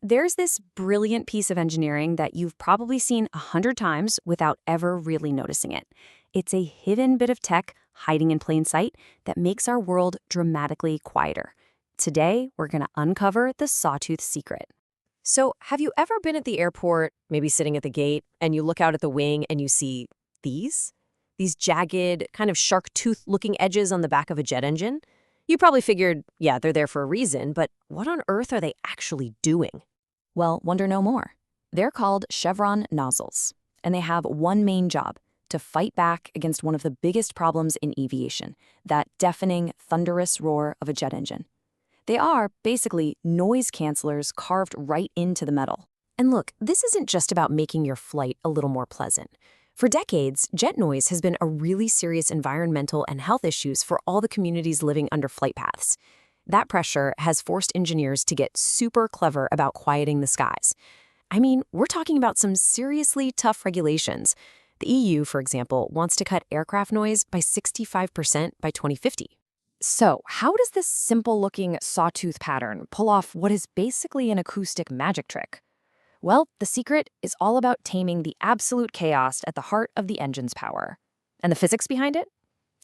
There's this brilliant piece of engineering that you've probably seen 100 times without ever really noticing it. It's a hidden bit of tech hiding in plain sight that makes our world dramatically quieter. Today, we're going to uncover the sawtooth secret. So, have you ever been at the airport, maybe sitting at the gate, and you look out at the wing and you see these? These jagged, kind of shark tooth-looking edges on the back of a jet engine? You probably figured, yeah, they're there for a reason, but what on earth are they actually doing? Well, wonder no more. They're called chevron nozzles, and they have one main job: to fight back against one of the biggest problems in aviation, that deafening, thunderous roar of a jet engine. They are, basically, noise cancelers carved right into the metal. And look, this isn't just about making your flight a little more pleasant. For decades, jet noise has been a really serious environmental and health issues for all the communities living under flight paths. That pressure has forced engineers to get super clever about quieting the skies. I mean, we're talking about some seriously tough regulations. The EU, for example, wants to cut aircraft noise by 65% by 2050. So, how does this simple-looking sawtooth pattern pull off what is basically an acoustic magic trick? Well, the secret is all about taming the absolute chaos at the heart of the engine's power. And the physics behind it?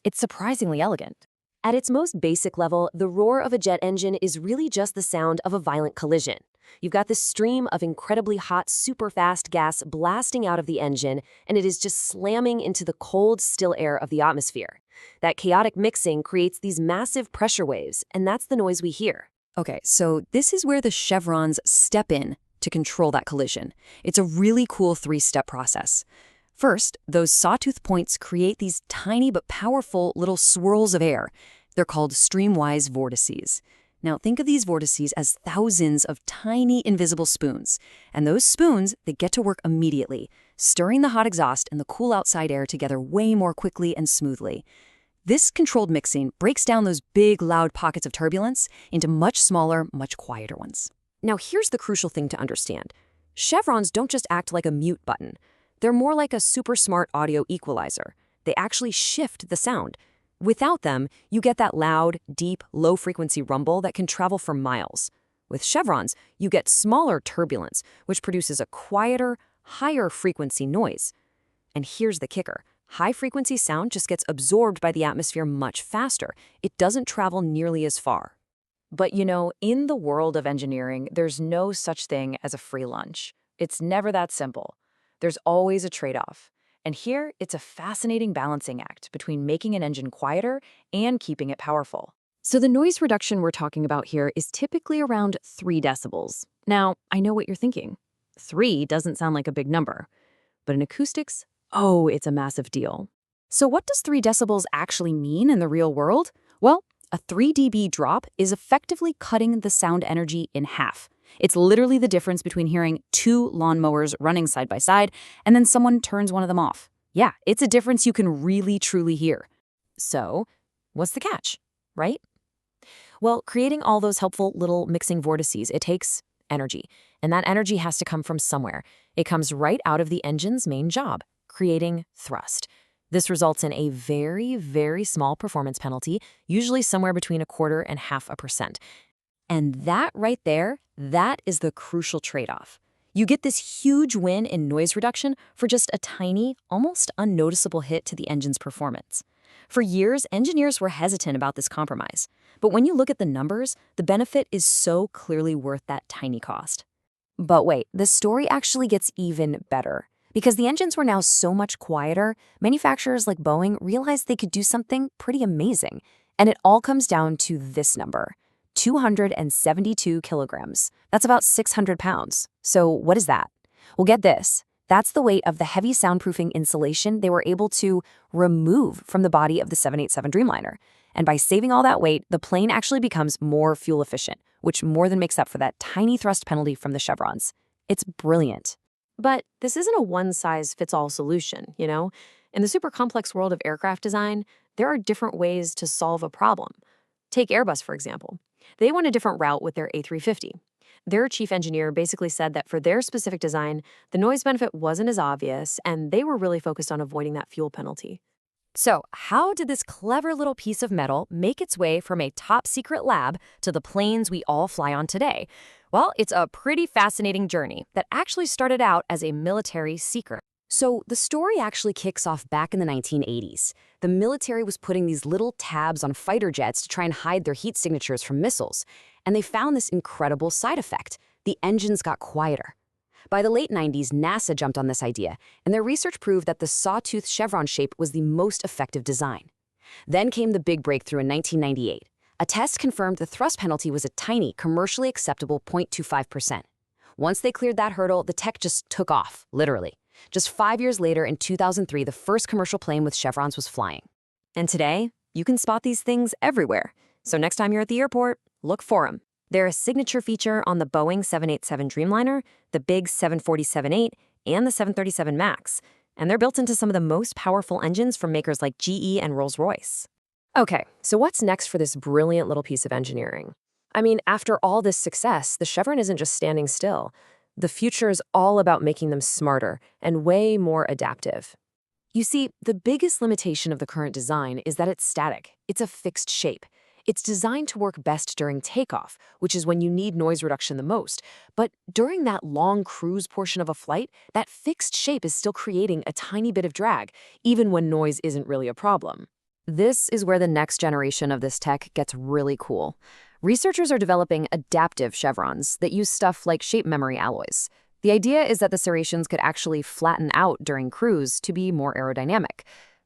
It's surprisingly elegant. At its most basic level, the roar of a jet engine is really just the sound of a violent collision. You've got this stream of incredibly hot, super fast gas blasting out of the engine, and it is just slamming into the cold, still air of the atmosphere. That chaotic mixing creates these massive pressure waves, and that's the noise we hear. Okay, so this is where the chevrons step in to control that collision. It's a really cool three-step process. First, those sawtooth points create these tiny but powerful little swirls of air. They're called streamwise vortices. Now, think of these vortices as thousands of tiny invisible spoons. And those spoons, they get to work immediately, stirring the hot exhaust and the cool outside air together way more quickly and smoothly. This controlled mixing breaks down those big, loud pockets of turbulence into much smaller, much quieter ones. Now, here's the crucial thing to understand. Chevrons don't just act like a mute button. They're more like a super smart audio equalizer. They actually shift the sound. Without them, you get that loud, deep, low-frequency rumble that can travel for miles. With chevrons, you get smaller turbulence, which produces a quieter, higher-frequency noise. And here's the kicker. High-frequency sound just gets absorbed by the atmosphere much faster. It doesn't travel nearly as far. But in the world of engineering, there's no such thing as a free lunch. It's never that simple. There's always a trade-off. And here, it's a fascinating balancing act between making an engine quieter and keeping it powerful. So the noise reduction we're talking about here is typically around 3 decibels. Now, I know what you're thinking. 3 doesn't sound like a big number. But in acoustics, oh, it's a massive deal. So what does 3 decibels actually mean in the real world? Well, a 3 dB drop is effectively cutting the sound energy in half. It's literally the difference between hearing 2 lawnmowers running side by side and then someone turns one of them off. Yeah, it's a difference you can really, truly hear. So, what's the catch, right? Well, creating all those helpful little mixing vortices, it takes energy. And that energy has to come from somewhere. It comes right out of the engine's main job, creating thrust. This results in a very, very small performance penalty, usually somewhere between 0.25% and 0.5%. And that right there, that is the crucial trade-off. You get this huge win in noise reduction for just a tiny, almost unnoticeable hit to the engine's performance. For years, engineers were hesitant about this compromise. But when you look at the numbers, the benefit is so clearly worth that tiny cost. But wait, the story actually gets even better. Because the engines were now so much quieter, manufacturers like Boeing realized they could do something pretty amazing. And it all comes down to this number: 272 kilograms. That's about 600 pounds. So what is that? Well, get this. That's the weight of the heavy soundproofing insulation they were able to remove from the body of the 787 Dreamliner. And by saving all that weight, the plane actually becomes more fuel efficient, which more than makes up for that tiny thrust penalty from the chevrons. It's brilliant. But this isn't a one-size-fits-all solution, In the super complex world of aircraft design, there are different ways to solve a problem. Take Airbus, for example. They went a different route with their A350. Their chief engineer basically said that for their specific design, the noise benefit wasn't as obvious, and they were really focused on avoiding that fuel penalty. So, how did this clever little piece of metal make its way from a top-secret lab to the planes we all fly on today? Well, it's a pretty fascinating journey that actually started out as a military secret. So the story actually kicks off back in the 1980s. The military was putting these little tabs on fighter jets to try and hide their heat signatures from missiles. And they found this incredible side effect. The engines got quieter. By the late 90s, NASA jumped on this idea, and their research proved that the sawtooth chevron shape was the most effective design. Then came the big breakthrough in 1998. A test confirmed the thrust penalty was a tiny, commercially acceptable 0.25%. Once they cleared that hurdle, the tech just took off, literally. Just 5 years later, in 2003, the first commercial plane with chevrons was flying. And today, you can spot these things everywhere. So next time you're at the airport, look for them. They're a signature feature on the Boeing 787 Dreamliner, the big 747-8, and the 737 MAX. And they're built into some of the most powerful engines from makers like GE and Rolls-Royce. Okay, so what's next for this brilliant little piece of engineering? I mean, after all this success, the chevron isn't just standing still. The future is all about making them smarter and way more adaptive. You see, the biggest limitation of the current design is that it's static. It's a fixed shape. It's designed to work best during takeoff, which is when you need noise reduction the most. But during that long cruise portion of a flight, that fixed shape is still creating a tiny bit of drag, even when noise isn't really a problem. This is where the next generation of this tech gets really cool. Researchers are developing adaptive chevrons that use stuff like shape memory alloys. The idea is that the serrations could actually flatten out during cruise to be more aerodynamic.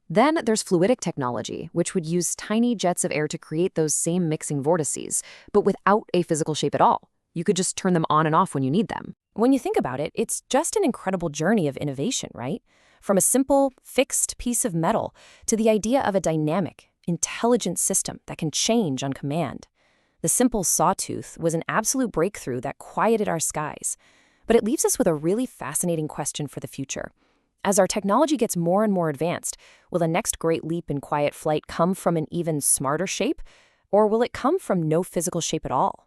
Then there's fluidic technology, which would use tiny jets of air to create those same mixing vortices, but without a physical shape at all. You could just turn them on and off when you need them. When you think about it, it's just an incredible journey of innovation, right? From a simple, fixed piece of metal to the idea of a dynamic, intelligent system that can change on command. The simple sawtooth was an absolute breakthrough that quieted our skies. But it leaves us with a really fascinating question for the future. As our technology gets more and more advanced, will the next great leap in quiet flight come from an even smarter shape? Or will it come from no physical shape at all?